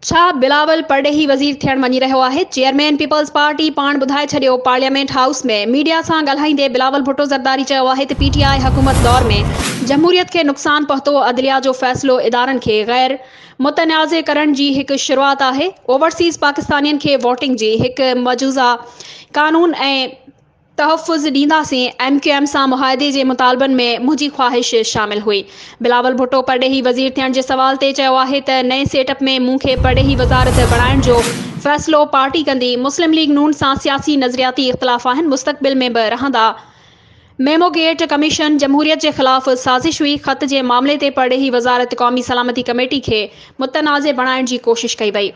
छा बिलावल परडेही वज़ीर थियण वञी रहियो आहे। चेयरमैन पीपल्स पार्टी पाण ॿुधाए छॾियो। पार्लियामेंट हाउस में मीडिया सां ॻाल्हाईंदे बिलावल भुट्टो ज़रदारी चयो आहे त पीटीआई हुकूमत दौर में जमहूरियत खे नुक़सान पहुतो। अदलिया जो फ़ैसिलो इदारनि खे गैर मुतनाज़े करण जी हिकु शुरूआत आहे। ओवरसीज़ पाकिस्तानियन खे वोटिंग जी हिकु मजूज़ा कानून ऐं तहफ़ुज़ ॾींदासीं। MQM सां मुआहदे जे मुतालबनि में मुंहिंजी ख़्वाहिश शामिल हुई। बिलावल भुट्टो परडेही वज़ीर थियण जे सवाल ते चयो आहे त नए सेटअप में मूंखे परडेही वज़ारत बणाइण जो फ़ैसिलो पार्टी कंदी। मुस्लिम लीग नून सां सियासी नज़रियाती इख़्तिलाफ़ आहिनि। मुस्तक़बिल में बि रहंदा। मेमोगेट कमीशन जमहूरियत जे ख़िलाफ़ साज़िश हुई। ख़त जे मामले ते परडेही वज़ारत क़ौमी सलामती कमेटी खे मुतनाज़े बणाइण जी कोशिश कई वई।